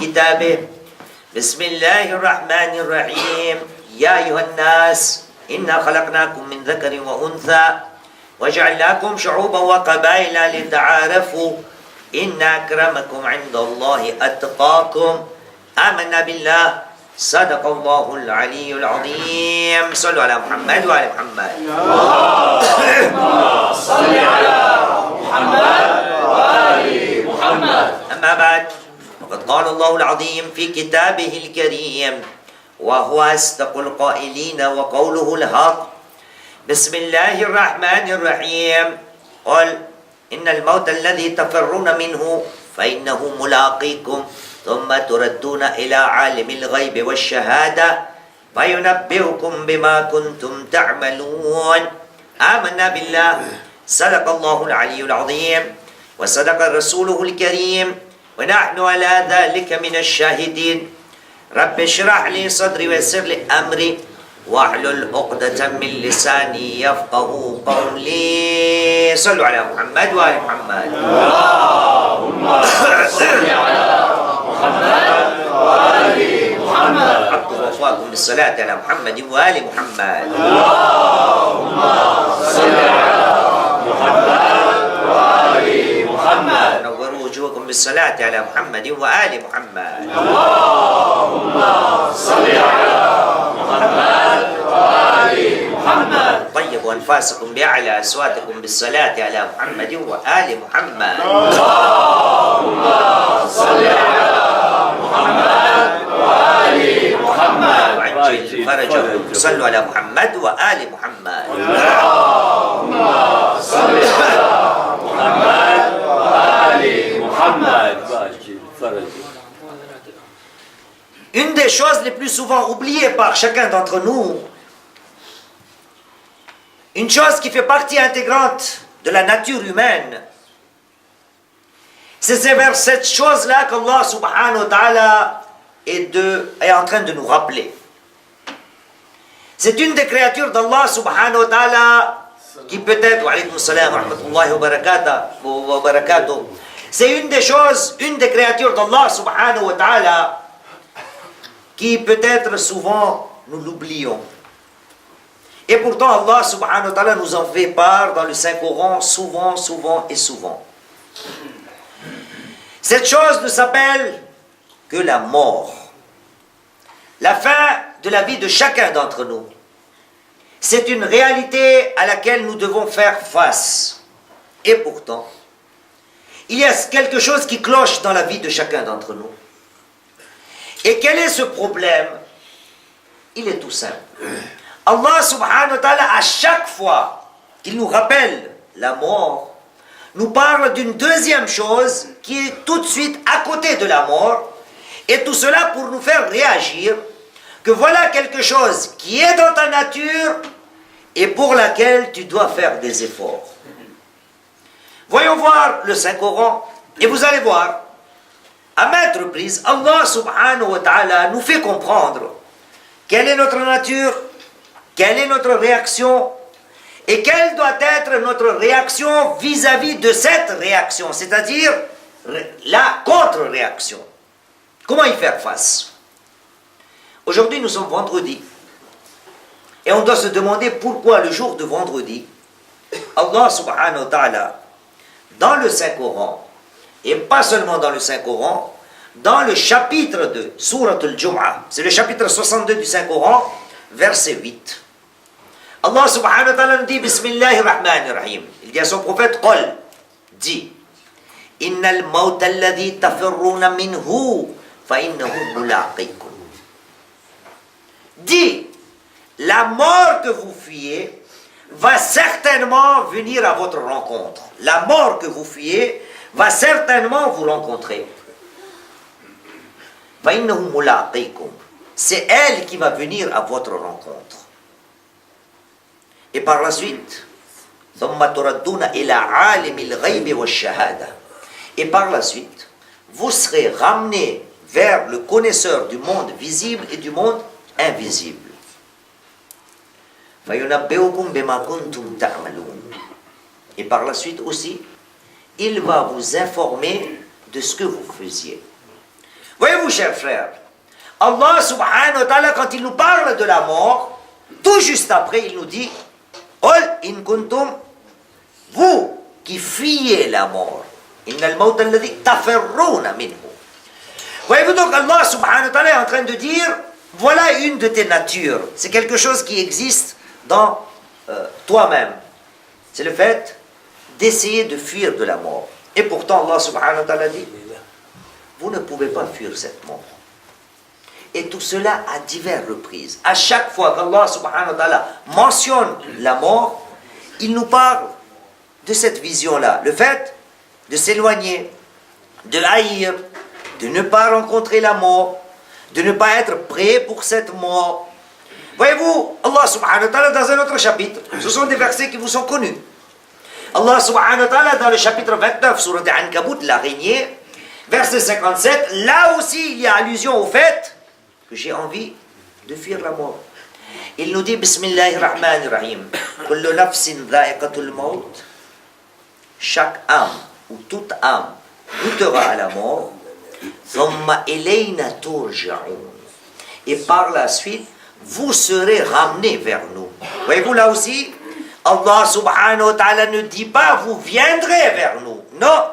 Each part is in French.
كتابه بسم الله الرحمن الرحيم يا أيها الناس إنا خلقناكم من ذكر وأنثى وجعلناكم شعوبا وقبائل لتعارفوا إن أكرمكم عند الله أتقاكم آمنا بالله صدق الله العلي العظيم صلوا على محمد وعلى محمد اللهم صل على محمد وآل محمد أما بعد فقد قال الله العظيم في كتابه الكريم وهو أصدق القائلين وقوله الحق بسم الله الرحمن الرحيم قل إن الموت الذي تفرون منه فإنه ملاقيكم ثم تردون إلى عالم الغيب والشهادة فينبئكم بما كنتم تعملون آمنا بالله صدق الله العلي العظيم وصدق رسوله الكريم ونحن على ذلك من الشاهدين رب اشرح لي صدري ويسر لي أمري واحلل عقدة من لساني يفقه قولي صلوا على محمد وآل محمد اللهم صل على محمد وآل محمد حق وفاكم بالصلاة على محمد وآل محمد اللهم صل على محمد وآل محمد نوروا وجوهكم بالصلاة على محمد وآل محمد اللهم صل على محمد وآل محمد طيبوا أنفاسكم بأعلى أصواتكم بالصلاة على محمد وآل محمد اللهم صل على محمد وآل محمد وعجل فرجهم صلوا على محمد وآل محمد اللهم صل على محمد وآل محمد Une des choses les plus souvent oubliées par chacun d'entre nous, une chose qui fait partie intégrante de la nature humaine, c'est vers cette chose-là qu'Allah subhanahu wa ta'ala est en train de nous rappeler. C'est une des créatures d'Allah subhanahu wa ta'ala qui peut-être, wa alaykum salam wa rahmatullahi wa barakatuh, c'est une des choses, une des créatures d'Allah subhanahu wa ta'ala qui peut-être souvent nous l'oublions. Et pourtant Allah subhanahu wa ta'ala nous en fait part dans le Saint-Coran souvent, souvent et souvent. Cette chose ne s'appelle que la mort. La fin de la vie de chacun d'entre nous. C'est une réalité à laquelle nous devons faire face. Et pourtant, il y a quelque chose qui cloche dans la vie de chacun d'entre nous. Et quel est ce problème? Il est tout simple. Allah subhanahu wa ta'ala, à chaque fois qu'il nous rappelle la mort, nous parle d'une deuxième chose qui est tout de suite à côté de la mort, et tout cela pour nous faire réagir que voilà quelque chose qui est dans ta nature et pour laquelle tu dois faire des efforts. Voyons voir le Saint-Coran et vous allez voir, à maintes reprises, Allah subhanahu wa ta'ala nous fait comprendre quelle est notre nature, quelle est notre réaction et quelle doit être notre réaction vis-à-vis de cette réaction, c'est-à-dire la contre-réaction. Comment y faire face? Aujourd'hui, nous sommes vendredi et on doit se demander pourquoi le jour de vendredi, Allah subhanahu wa ta'ala, dans le Saint-Coran, et pas seulement dans le Saint-Coran, dans le chapitre de Surat al-Jum'ah, c'est le chapitre 62 du Saint-Coran, verset 8. Allah subhanahu wa ta'ala nous dit Bismillahir Rahmanir Rahim. Il dit à son prophète, Qul, dit, Innal mawta alladhi tafirruna minhu, fa innahu mulaqikum. Dit, la mort que vous fuyez va certainement venir à votre rencontre. La mort que vous fuyez va certainement vous rencontrer. C'est elle qui va venir à votre rencontre. Et par la suite, et par la suite, vous serez ramenés vers le connaisseur du monde visible et du monde invisible. Et par la suite aussi, il va vous informer de ce que vous faisiez. Voyez-vous, chers frères, Allah subhanahu wa ta'ala, quand il nous parle de la mort, tout juste après, il nous dit Qul in kuntum, vous qui fuyez la mort. Innal mawt alladhi tafirruna minhu. Voyez-vous donc, Allah subhanahu wa ta'ala est en train de dire voilà une de tes natures. C'est quelque chose qui existe dans toi-même. C'est le fait d'essayer de fuir de la mort. Et pourtant, Allah subhanahu wa ta'ala dit vous ne pouvez pas fuir cette mort. Et tout cela à diverses reprises. À chaque fois qu'Allah subhanahu wa ta'ala mentionne la mort, il nous parle de cette vision-là. Le fait de s'éloigner, de haïr, de ne pas rencontrer la mort, de ne pas être prêt pour cette mort. Voyez-vous, Allah subhanahu wa ta'ala dans un autre chapitre, ce sont des versets qui vous sont connus. Allah subhanahu wa ta'ala dans le chapitre 29, surat Al-Ankabut, l'araignée, verset 57, là aussi il y a allusion au fait que j'ai envie de fuir la mort. Il nous dit Bismillahirrahmanirrahim Kullu nafsin dha'iqatul maut. Chaque âme ou toute âme goûtera à la mort. Thumma ilayna turja'un. Et par la suite, vous serez ramenés vers nous. Voyez-vous là aussi, Allah subhanahu wa ta'ala ne dit pas vous viendrez vers nous. Non,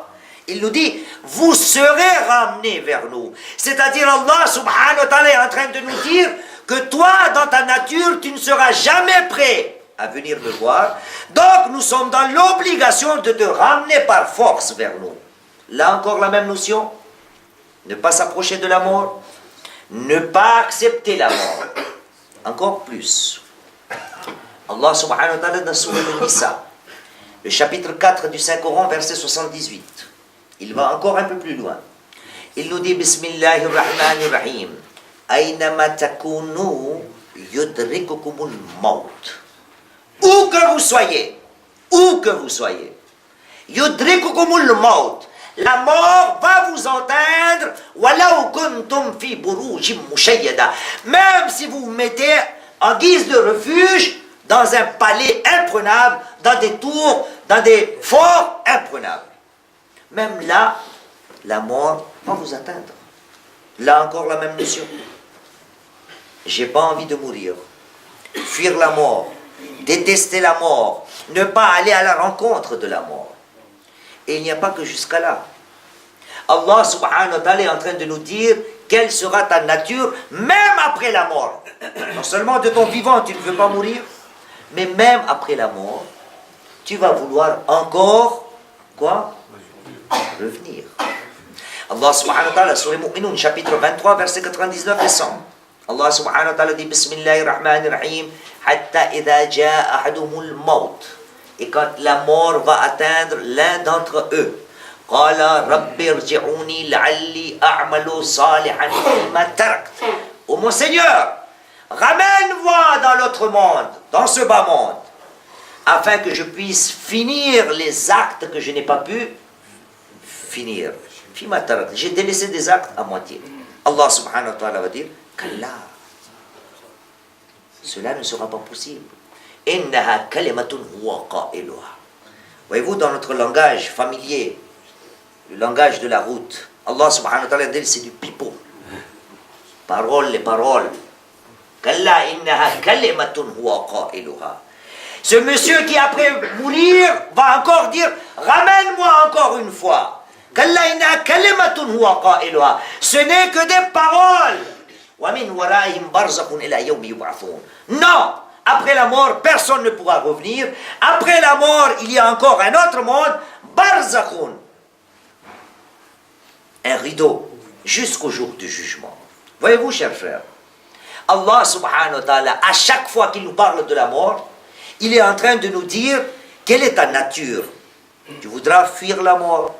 il nous dit vous serez ramenés vers nous. C'est-à-dire Allah subhanahu wa ta'ala est en train de nous dire que toi, dans ta nature, tu ne seras jamais prêt à venir me voir. Donc, nous sommes dans l'obligation de te ramener par force vers nous. Là encore la même notion. Ne pas s'approcher de la mort. Ne pas accepter la mort. Encore plus. Allah subhanahu wa ta'ala dans Surah An-Nisa, le chapitre 4 du Saint-Coran, verset 78. Il va encore un peu plus loin. Il nous dit Bismillahirrahmanirrahim Aynama takunu yudrikukumul maut. Où que vous soyez, yudrikukumul maut. La mort va vous entendre, walau kuntum fi burujim mushayyada. Même si vous vous mettez en guise de refuge dans un palais imprenable, dans des tours, dans des forts imprenables. Même là, la mort va vous atteindre. Là encore la même notion. J'ai pas envie de mourir. Fuir la mort, détester la mort, ne pas aller à la rencontre de la mort. Et il n'y a pas que jusqu'à là. Allah subhanahu wa ta'ala est en train de nous dire quelle sera ta nature même après la mort. Non seulement de ton vivant tu ne veux pas mourir, mais même après la mort, tu vas vouloir encore quoi? Revenir. Allah subhanahu wa ta'ala, sur les Mu'minun, chapitre 23, verset 99 et 100. Allah subhanahu wa ta'ala dit Bismillahirrahmanirrahim Hatta idha ja'a ahadumul maut. Et quand la mort va atteindre l'un d'entre eux, Qala rabbi irji'uni la'alli a'malu salihan fima tarakt. Oh mon Seigneur, ramène-moi dans l'autre monde, dans ce bas monde, afin que je puisse finir les actes que je n'ai pas pu finir. Fima tarakt. J'ai délaissé des actes à moitié. Allah subhanahu wa ta'ala va dire Kalla. Cela ne sera pas possible. Innaha kalimatun huwa qailuha. Voyez-vous, dans notre langage familier, le langage de la route, Allah subhanahu wa ta'ala dit c'est du pipeau. Paroles, les paroles. Kalla innaha kalimatun huwa qailuha. Ce monsieur qui après mourir va encore dire ramène-moi encore une fois. Kalla innaha kalimatun huwa qailuha. Ce n'est que des paroles. Non, après la mort, personne ne pourra revenir. Après la mort, il y a encore un autre monde, barzakhun. Un rideau, jusqu'au jour du jugement. Voyez-vous, chers frères, Allah subhanahu wa ta'ala, à chaque fois qu'il nous parle de la mort, il est en train de nous dire quelle est ta nature. Tu voudras fuir la mort,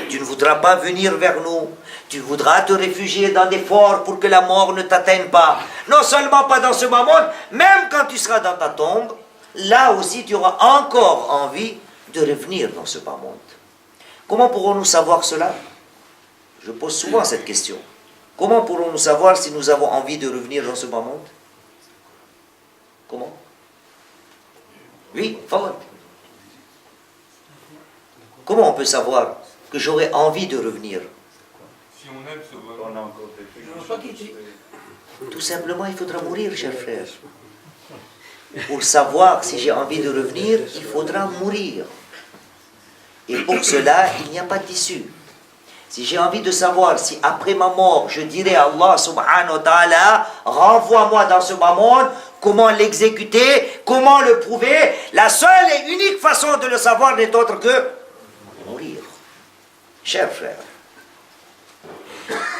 tu ne voudras pas venir vers nous, tu voudras te réfugier dans des forts pour que la mort ne t'atteigne pas. Non seulement pas dans ce moment, même quand tu seras dans ta tombe, là aussi tu auras encore envie de revenir dans ce bas monde. Comment pourrons-nous savoir cela? Je pose souvent cette question. Comment pourrons-nous savoir si nous avons envie de revenir dans ce bas monde? Comment? Oui, Fawad. Comment on peut savoir que j'aurais envie de revenir? Si on aime, ça va. On a encore des trucs. Tout simplement, il faudra mourir, cher frère. Pour savoir si j'ai envie de revenir, il faudra mourir. Et pour cela, il n'y a pas d'issue. Si j'ai envie de savoir si après ma mort, je dirai à Allah subhanahu wa ta'ala, renvoie-moi dans ce bas monde, comment l'exécuter, comment le prouver, la seule et unique façon de le savoir n'est autre que mourir. Chers frères,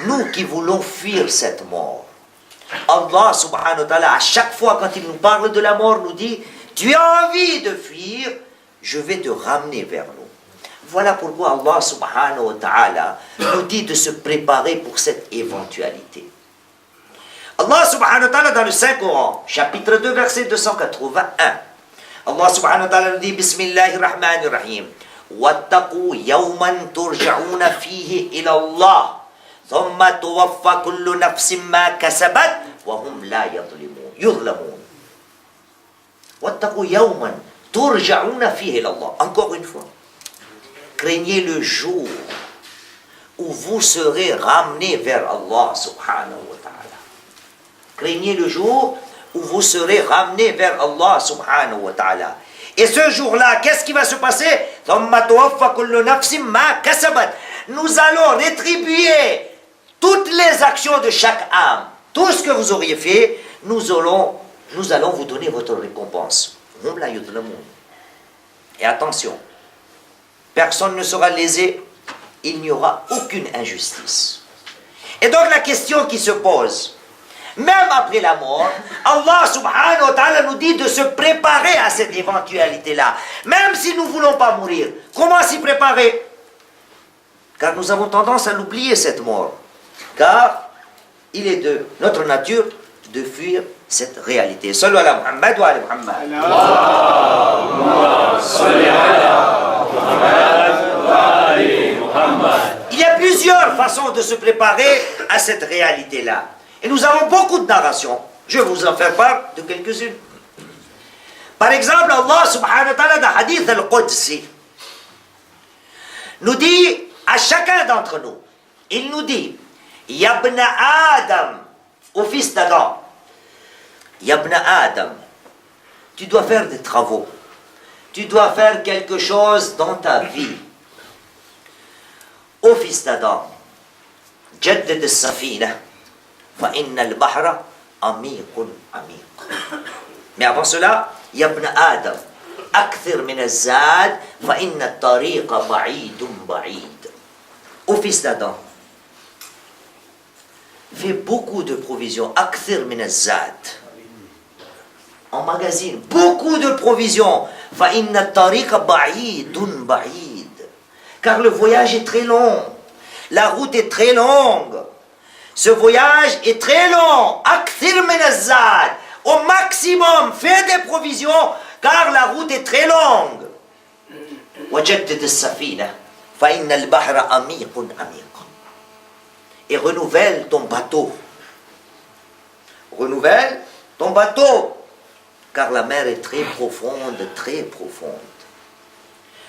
nous qui voulons fuir cette mort, Allah subhanahu wa ta'ala, à chaque fois quand il nous parle de la mort, nous dit, tu as envie de fuir, je vais te ramener vers nous. Voilà pourquoi Allah subhanahu wa ta'ala nous dit de se préparer pour cette éventualité. Allah subhanahu wa ta'ala dans le Saint-Coran, chapitre 2, verset 281, Allah subhanahu wa ta'ala nous dit, Bismillahir Rahmanir Rahim, وَاتَّقُوا يَوْمًا تُرْجَعُونَ فِيهِ إِلَى اللَّهِ ثُمَّ تُوَفَّى كُلُّ نَفْسٍ مَا كَسَبَتْ وَهُمْ لَا يظلمون. وَاتَّقُوا يَوْمًا تُرْجَعُونَ فِيهِ إِلَى اللَّهِ. Encore une fois, craignez le jour où vous serez ramenés vers Allah subhanahu wa ta'ala. Craignez le jour où vous serez ramenés vers Allah subhanahu wa ta'ala. Et ce jour-là, qu'est-ce qui va se passer? Nous allons rétribuer toutes les actions de chaque âme. Tout ce que vous auriez fait, nous allons vous donner votre récompense. Et attention, personne ne sera lésé, il n'y aura aucune injustice. Et donc la question qui se pose, même après la mort, Allah subhanahu wa ta'ala nous dit de se préparer à cette éventualité-là. Même si nous ne voulons pas mourir, comment s'y préparer? Car nous avons tendance à l'oublier cette mort. Car il est de notre nature de fuir cette réalité. Sallu ala Muhammad wa ala Muhammad. Allahumma salli ala Muhammad wa ali Muhammad. Il y a plusieurs façons de se préparer à cette réalité-là. Et nous avons beaucoup de narrations. Je vais vous en faire part de quelques-unes. Par exemple, Allah subhanahu wa ta'ala dans Hadith al-Qudsi nous dit à chacun d'entre nous, il nous dit, Yabna Adam, au fils d'Adam, Yabna Adam, tu dois faire des travaux. Tu dois faire quelque chose dans ta vie. Ô fils d'Adam, Jaddid al-Safina, فَإِنَّ الْبَحْرَ عَمِيقٌ عَمِيقٌ. Mais avant cela, Yabna Adam, أكثر من الزاد فإن الطريق بعيد بعيد. Ô fils d'Adam, fais beaucoup de provisions. أكثر من الزاد. Emmagasine beaucoup de provisions. فإن الطريق بعيد بعيد. Car le voyage est très long. La route est très longue. Ce voyage est très long. أكثر من الزاد. Au maximum, fais des provisions, car la route est très longue. وجدد السفينة فإن البحر عميق عميق. Et renouvelle ton bateau. Renouvelle ton bateau, car la mer est très profonde, très profonde.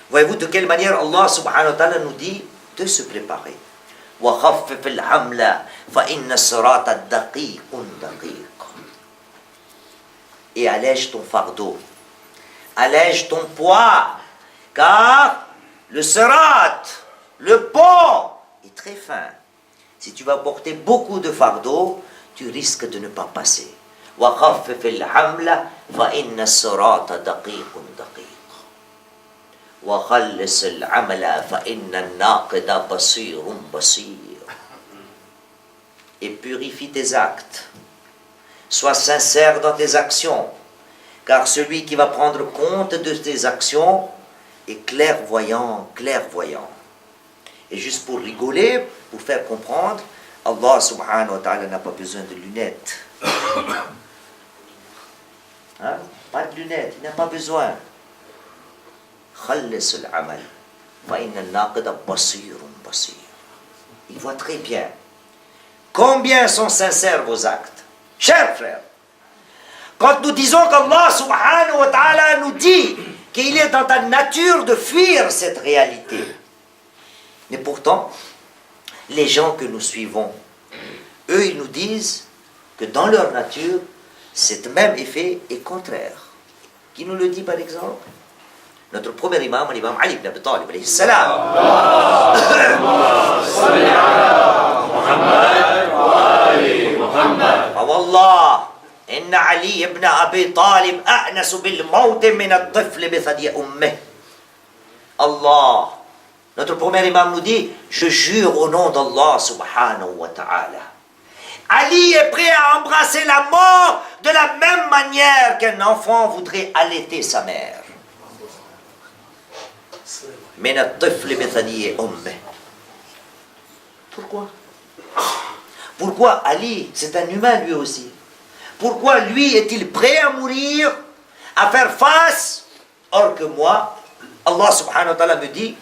Voyez-vous de quelle manière Allah subhanahu wa ta'ala nous dit de se préparer. وخفف الحمل فإن الصراط دقيق دقيق. Et allège ton fardeau, allège ton poids, car le sirat, le pont, est très fin. Si tu vas porter beaucoup de fardeau, tu risques de ne pas passer. وَخَفِّفِ الْحَمْلَ فَإِنَّ الصِّرَاطَ دَقِيقٌ دَقِيقٌ وَخَلِّصِ الْعَمَلَ فَإِنَّ النَّاقِدَ بَصِيرٌ بَصِيرٌ. Et purifie tes actes. Sois sincère dans tes actions, car celui qui va prendre compte de tes actions est clairvoyant, clairvoyant. Et juste pour rigoler, pour faire comprendre, Allah subhanahu wa ta'ala n'a pas besoin de lunettes. Hein? Pas de lunettes, il n'a pas besoin. خلص العمل فإن الناقد بصير بصير. Il voit très bien. Combien sont sincères vos actes? Chers frères, quand nous disons qu'Allah subhanahu wa ta'ala nous dit qu'il est dans ta nature de fuir cette réalité, mais pourtant, les gens que nous suivons, eux, ils nous disent que dans leur nature, cet même effet est contraire. Qui nous le dit par exemple? Notre premier imam, l'imam Ali ibn Abi Talib, alayhi salam. فوالله إن علي بن أبي طالب أأنس بالموت من الطفل بثدي أمه. Allah, notre premier imam nous dit, je jure au nom d'Allah subhanahu wa ta'ala. Ali est prêt à embrasser la mort de la même manière qu'un enfant voudrait allaiter sa mère. من الطفل بثدي أمه. Pourquoi? Pourquoi Ali, c'est un humain lui aussi? Pourquoi lui est-il prêt à mourir, à faire face, or que moi, Allah subhanahu wa ta'ala me dit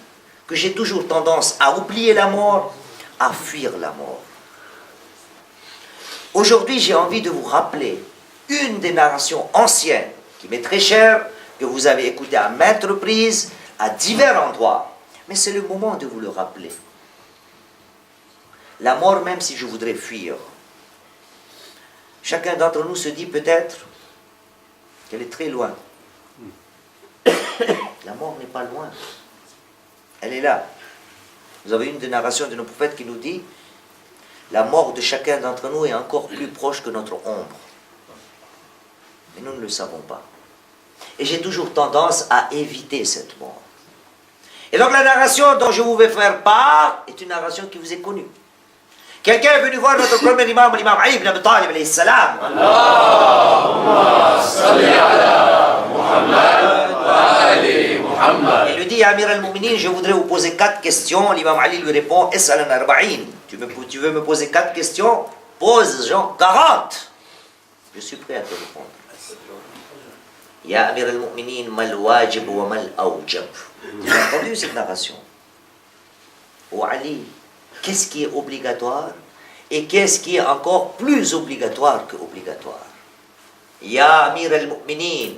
que j'ai toujours tendance à oublier la mort, à fuir la mort. Aujourd'hui, j'ai envie de vous rappeler une des narrations anciennes qui m'est très chère, que vous avez écoutée à maintes reprises, à divers endroits. Mais c'est le moment de vous le rappeler. La mort, même si je voudrais fuir, chacun d'entre nous se dit peut-être qu'elle est très loin. La mort n'est pas loin. Elle est là. Vous avez une des narrations de nos prophètes qui nous dit la mort de chacun d'entre nous est encore plus proche que notre ombre. Mais nous ne le savons pas. Et j'ai toujours tendance à éviter cette mort. Et donc la narration dont je vous vais faire part est une narration qui vous est connue. Quelqu'un est venu voir notre premier imam, l'imam Ali ibn Abi Talib, alayhi salam. Allahumma salli ala Muhammad wa ali Muhammad. Il lui dit, Amir al-Mu'minin, je voudrais vous poser 4 questions. L'imam Ali lui répond, Es'al al-arba'in. Tu veux me poser 4 questions? Pose, Jean, 40. Je suis prêt à te répondre. Ya Amir al-Mu'minin, mal wajib wa mal awjab. Tu as entendu cette narration? Ô Ali, qu'est-ce qui est obligatoire et qu'est-ce qui est encore plus obligatoire que obligatoire? Ya Amir al-Mu'minin,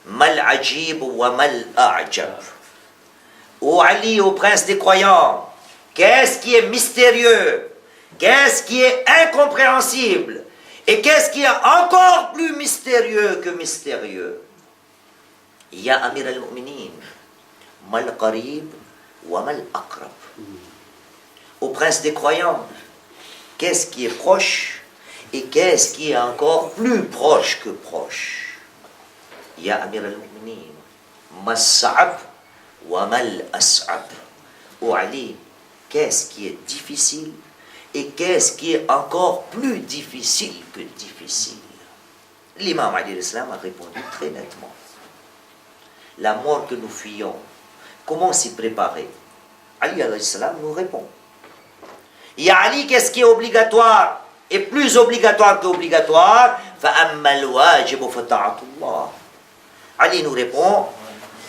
mal ajib wa mal a'jab. Ô Ali, ô prince des croyants, qu'est-ce qui est mystérieux? Qu'est-ce qui est incompréhensible? Et qu'est-ce qui est encore plus mystérieux que mystérieux? Ya Amir al-Mu'minin, mal qarib wa mal aqrab. Au prince des croyants, qu'est-ce qui est proche et qu'est-ce qui est encore plus proche que proche? Ya Amir al-Mu'minin, mas-sa'ab wa mal as'ab. Ô Ali, qu'est-ce qui est difficile et qu'est-ce qui est encore plus difficile que difficile? L'imam Ali al-Islam a répondu très nettement. La mort que nous fuyons, comment s'y préparer? Ali al-Islam nous répond. Ya Ali, qu'est-ce qui est obligatoire et plus obligatoire qu'obligatoire? فَأَمَّا الْوَاجِبُ فَطَاعَةُ اللَّهِ. Ali nous répond,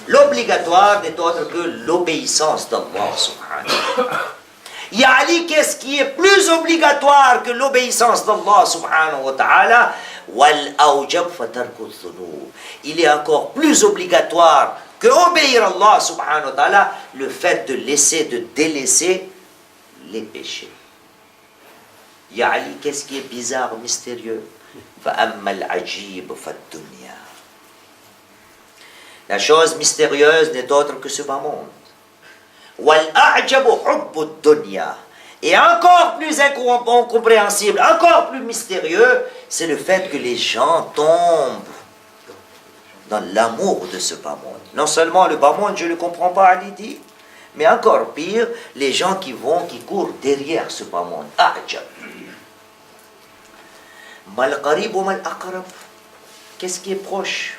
l'obligatoire n'est autre que l'obéissance d'Allah subhanahu. Ya Ali, qu'est-ce qui est plus obligatoire que l'obéissance d'Allah subhanahu wa ta'ala? وَالْأَوْجَبْ فَتَرْكُ الذُّنُوبِ. Il est encore plus obligatoire que obéir Allah subhanahu wa ta'ala, le fait de délaisser les péchés. Ya Ali, qu'est-ce qui est bizarre, mystérieux? فَأَمَّا الْعَجِيبُ فَالدُّنْيَا. La chose mystérieuse n'est autre que ce bas monde. وَالْأَعْجَبُ حُبُّ الدُّنْيَا. Et encore plus incompréhensible, encore plus mystérieux, c'est le fait que les gens tombent dans l'amour de ce bas monde. Non seulement le bas monde, je ne le comprends pas, Ali dit, mais encore pire, les gens qui courent derrière ce bas monde. A'jab. Mal qarib ou mal aqrab. Qu'est-ce qui est proche?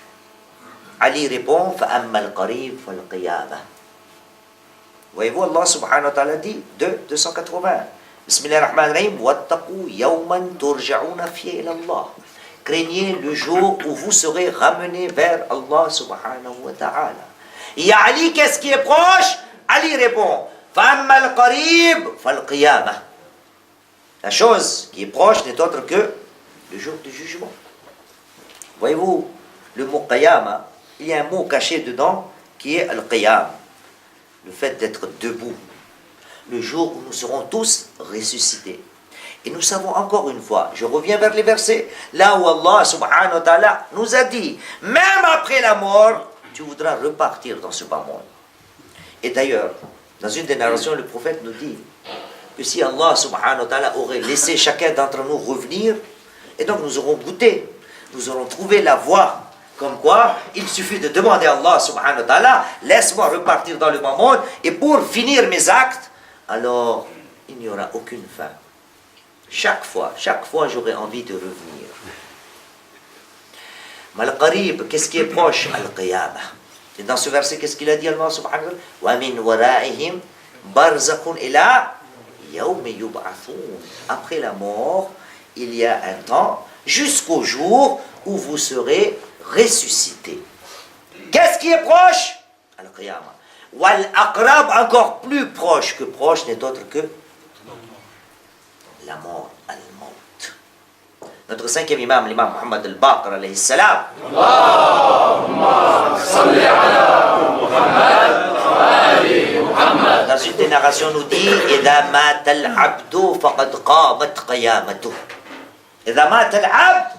Ali répond, فَأَمَّا الْقَرِيبُ فَالْقِيَامَةِ. Voyez-vous, Allah subhanahu wa ta'ala dit, 280. Bismillahirrahmanirrahim. وَاتَّقُوا يَوْمًا تُرْجَعُونَ فِيهِ إِلَى اللَّهِ. Craignez le jour où vous serez ramenés vers Allah subhanahu wa ta'ala. Ya Ali, qu'est-ce qui est proche? Ali répond, فَأَمَّا الْقَرِيبُ فَالْقِيَامَةِ. La chose qui est proche n'est autre que le jour du jugement. Voyez-vous, le mot qiyama, il y a un mot caché dedans qui est al-qiyam, le fait d'être debout. le jour où nous serons tous ressuscités. Et nous savons encore une fois, je reviens vers les versets, là où Allah subhanahu wa ta'ala nous a dit, même après la mort, tu voudras repartir dans ce bas monde. Et d'ailleurs, dans une des narrations, le prophète nous dit que si Allah subhanahu wa ta'ala aurait laissé chacun d'entre nous revenir, et donc nous aurons goûté, nous aurons trouvé la voie, comme quoi il suffit de demander à Allah subhanahu wa ta'ala, laisse-moi repartir dans le bas monde, et pour finir mes actes, alors il n'y aura aucune fin. Chaque fois, j'aurai envie de revenir. Mal-Qarib, qu'est-ce qui est proche? Al-Qiyamah. Et dans ce verset, qu'est-ce qu'il a dit Allah subhanahu wa ta'ala? وَمِنْ وَرَائِهِمْ بَرْزَخٌ إِلَىٰ يَوْمِ يُبْعَثُونَ. Après la mort, il y a un temps, jusqu'au jour où vous serez ressuscités. Qu'est-ce qui est proche? Al-Qiyamah. Wal-Aqrab, encore plus proche que proche, n'est autre que la mort, al-maut. Notre cinquième imam, l'imam Muhammad al-Baqir, alayhi salam. Allahumma salli ala Muhammad wa ali Muhammad. Dans une des narrations nous dit, إذا مات العبد فقد قامت قيامته. إذا مات العبد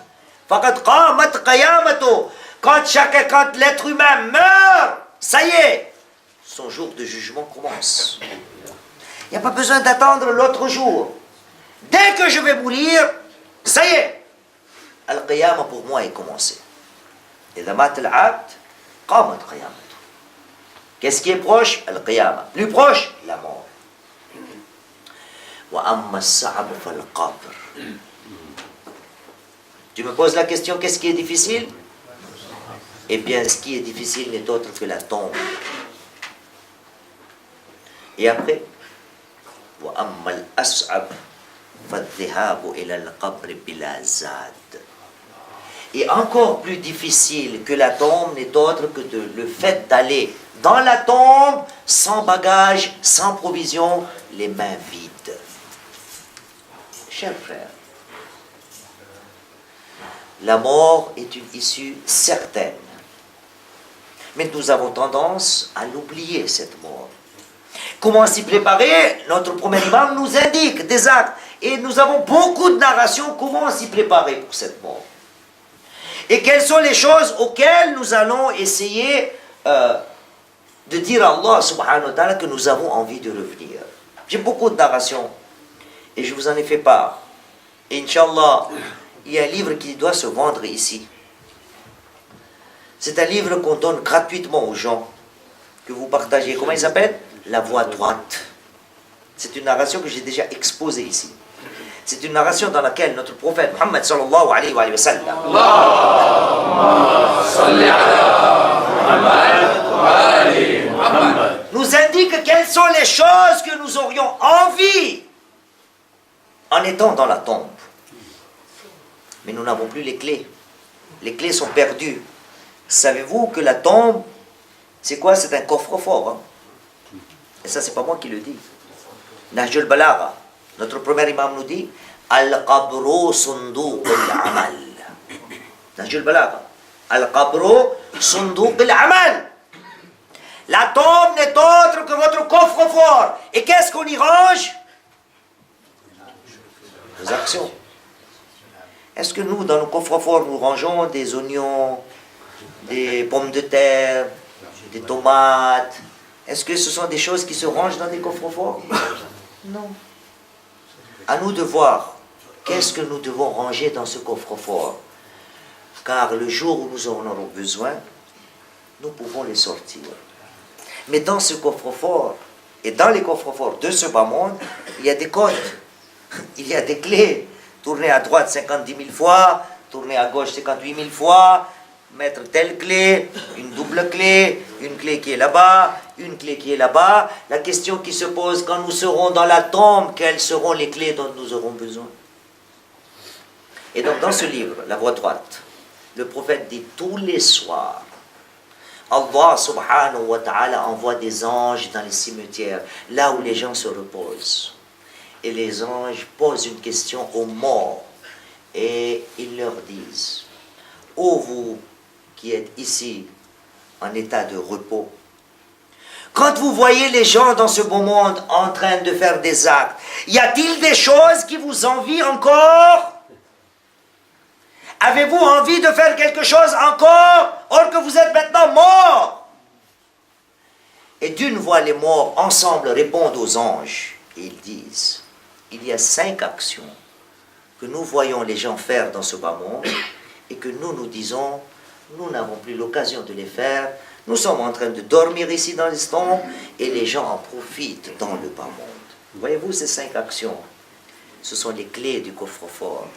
فقد قامت قيامته. Quand l'être humain meurt, ça y est, son jour de jugement commence. Il n'y a pas besoin d'attendre l'autre jour. Dès que je vais mourir, ça y est, Al-Qiyamah pour moi est commencé. إذا مات العبد قامت قيامته. Qu'est-ce qui est proche? Al-Qiyamah. Plus proche? La mort. وأما الصعب فالقبر. Tu me poses la question, qu'est-ce qui est difficile? Eh bien, ce qui est difficile n'est autre que la tombe. Et après, وأما الأصعب فالذهاب إلى القبر بلا زاد. Et encore plus difficile que la tombe n'est autre que le fait d'aller dans la tombe sans bagages, sans provisions, les mains vides. Chers frères, la mort est une issue certaine. Mais nous avons tendance à l'oublier, cette mort. Comment s'y préparer? Notre premier imam nous indique des actes. Et nous avons beaucoup de narrations comment s'y préparer pour cette mort. Et quelles sont les choses auxquelles nous allons essayer de dire à Allah subhanahu wa ta'ala que nous avons envie de revenir. J'ai beaucoup de narrations et je vous en ai fait part. Et Inch'Allah, il y a un livre qui doit se vendre ici. C'est un livre qu'on donne gratuitement aux gens, que vous partagez. Comment il s'appelle? La voie droite. C'est une narration que j'ai déjà exposée ici. C'est une narration dans laquelle notre prophète Muhammad sallallahu alayhi wa sallam nous indique quelles sont les choses que nous aurions envie en étant dans la tombe. Mais nous n'avons plus les clés. Les clés sont perdues. Savez-vous que la tombe, c'est quoi? C'est un coffre-fort. Hein? Et ça, c'est pas moi qui le dis. Nahj al-Balagha, notre premier imam nous dit Al-Qabru sunduq al-amal. Nahj al-Balagha. Al-Qabru sunduq al-amal. La tombe n'est autre que votre coffre-fort. Et qu'est-ce qu'on y range? Nos actions. Est-ce que nous, dans nos coffres-forts, nous rangeons des oignons, des pommes de terre, des tomates? Est-ce que ce sont des choses qui se rangent dans des coffres-forts? Non. À nous de voir qu'est-ce que nous devons ranger dans ce coffre-fort. Car le jour où nous en aurons besoin, nous pouvons les sortir. Mais dans ce coffre-fort, et dans les coffres-forts de ce bas monde, il y a des codes, il y a des clés. Tourner à droite 50 000 fois, tourner à gauche 58 000 fois, mettre telle clé, une double clé, une clé qui est là-bas, une clé qui est là-bas. La question qui se pose, quand nous serons dans la tombe, quelles seront les clés dont nous aurons besoin? Et donc dans ce livre, La Voie droite, le prophète dit tous les soirs, Allah subhanahu wa ta'ala envoie des anges dans les cimetières, là où les gens se reposent. Et les anges posent une question aux morts et ils leur disent: ô vous qui êtes ici en état de repos, Quand vous voyez les gens dans ce beau monde en train de faire des actes, y a-t-il des choses qui vous envient encore? Avez-vous envie de faire quelque chose encore, or que vous êtes maintenant morts? Et d'une voix, les morts ensemble répondent aux anges. Et ils disent, il y a 5 actions que nous voyons les gens faire dans ce bas monde et que nous disons, nous n'avons plus l'occasion de les faire. Nous sommes en train de dormir ici dans les tombes et les gens en profitent dans le bas monde. Voyez-vous ces 5 actions? Ce sont les clés du coffre-fort.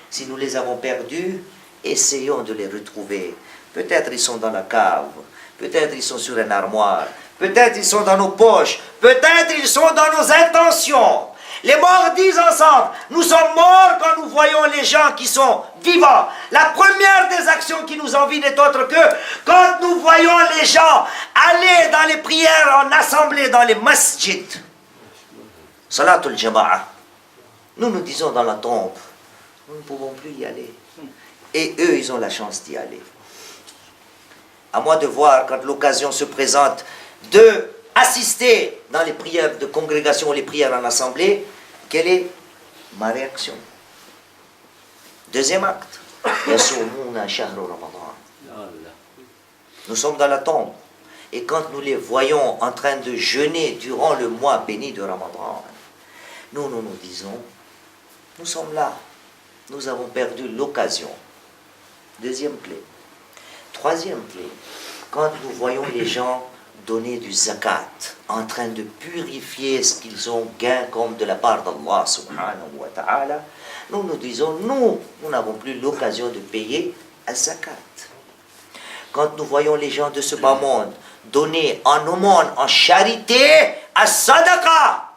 Si nous les avons perdues, essayons de les retrouver. Peut-être ils sont dans la cave, peut-être ils sont sur une armoire, peut-être ils sont dans nos poches, peut-être ils sont dans nos intentions. Les morts disent ensemble, nous sommes morts quand nous voyons les gens qui sont vivants. La première des actions qui nous envie n'est autre que quand nous voyons les gens aller dans les prières en assemblée dans les masjids. Salatul Jama'a. Nous disons dans la tombe, nous ne pouvons plus y aller. Et eux, ils ont la chance d'y aller. À moi de voir, quand l'occasion se présente, de assister dans les prières de congrégation, les prières en assemblée, quelle est ma réaction? Deuxième acte. Nous sommes dans la tombe. Et quand nous les voyons en train de jeûner durant le mois béni de Ramadan, nous disons, nous sommes là. Nous avons perdu l'occasion. Deuxième clé. Troisième clé. Quand nous voyons les gens donner du zakat, en train de purifier ce qu'ils ont gain comme de la part d'Allah subhanahu wa ta'ala, nous disons, nous n'avons plus l'occasion de payer un zakat. Quand nous voyons les gens de ce bas monde donner en aumône, en charité, à sadaqa,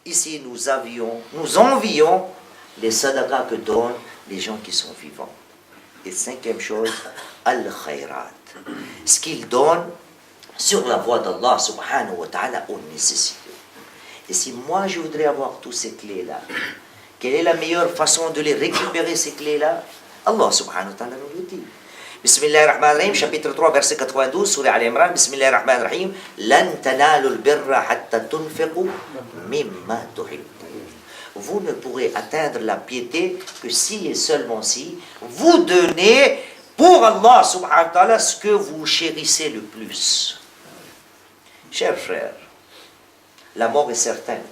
ici nous envions les sadaqas que donnent les gens qui sont vivants. Et cinquième chose, al-khayrat, ce qu'ils donnent sur la voie d'Allah subhanahu wa ta'ala aux nécessités. Et si moi je voudrais avoir tous ces clés-là, quelle est la meilleure façon de les récupérer, ces clés-là? Allah subhanahu wa ta'ala nous le dit. Bismillahirrahmanirrahim, chapitre 3, verset 92, Surah Al-Imran, Bismillahirrahmanirrahim, Lan tanalu al-birra hatta tunfiqu mimma tuhibbun. Vous ne pourrez atteindre la piété que si et seulement si vous donnez pour Allah subhanahu wa ta'ala ce que vous chérissez le plus. Chers frères, la mort est certaine.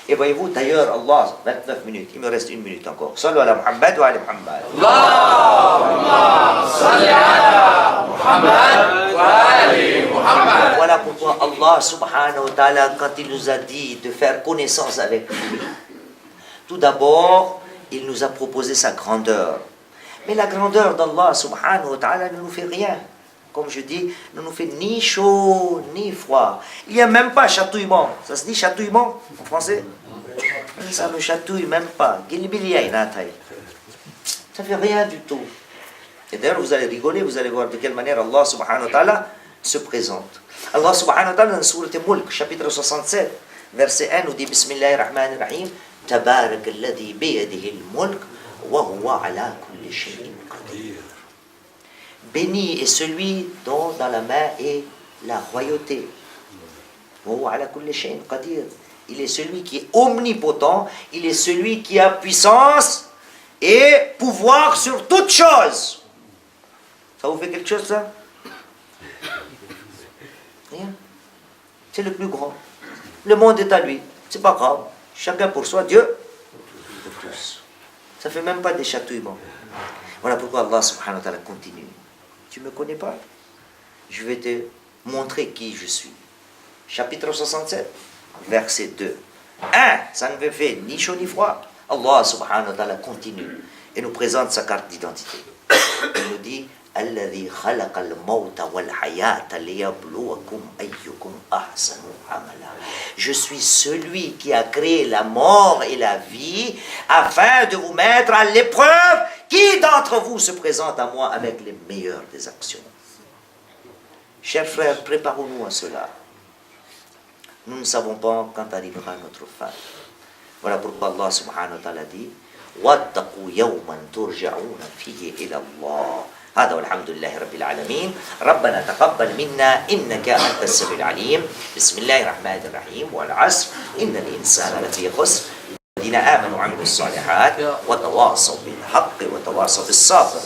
Et voyez-vous, d'ailleurs, Allah, 29 minutes, il me reste 1 minute encore. Sallu ala Muhammad wa ala Muhammad. Allahumma salli ala Muhammad wa ala Muhammad. Voilà pourquoi Allah subhanahu wa ta'ala, quand il nous a dit de faire connaissance avec lui, tout d'abord, il nous a proposé sa grandeur. Mais la grandeur d'Allah subhanahu wa ta'ala ne nous fait rien. Comme je dis, ne nous fait ni chaud, ni froid. Il n'y a même pas chatouillement. Ça se dit chatouillement en français? Ça ne chatouille même pas. Ça ne fait rien du tout. Et d'ailleurs, vous allez rigoler, vous allez voir de quelle manière Allah subhanahu wa ta'ala se présente. Allah subhanahu wa ta'ala dans Sourate Mulk, chapitre 67, verset 1, nous dit Bismillahirrahmanirrahim, Tabarak alladhi biyadihi al-mulk, wa huwa ala kulli shay'in qadir. Béni est celui dont dans la main est la royauté. Il est celui qui est omnipotent, il est celui qui a puissance et pouvoir sur toute chose. Ça vous fait quelque chose, ça? Rien. C'est le plus grand. Le monde est à lui. C'est pas grave. Chacun pour soi, Dieu pour tous. Ça fait même pas des chatouillements. Voilà pourquoi Allah subhanahu wa ta'ala continue. Tu ne me connais pas? Je vais te montrer qui je suis. Chapitre 67, verset 2. Ça ne me fait ni chaud ni froid. Allah subhanahu wa ta'ala continue et nous présente sa carte d'identité. Il nous dit Alladhi khalaqa al-mawta wal-hayata liyabluwakum ayyukum ahsanu amala. Je suis celui qui a créé la mort et la vie afin de vous mettre à l'épreuve. Qui d'entre vous se présente à moi avec les meilleures des actions? Chers frères, préparons-nous à cela. Nous ne savons pas quand arrivera notre fin. Voilà pourquoi Allah subhanahu wa ta'ala dit وَاتَّقُوا يَوْمًا تُرْجَعُونَ فِيهِ إِلَى اللَّهِ هذا والحمد لله رب العالمين. ربنا تقبل منا إنك أنت السميع العليم. بسم الله الرحمن الرحيم. والعصر إن الإنسان لفي خسر الذين آمنوا وعملوا الصالحات وتواصوا بالحق وتواصوا بالصبر.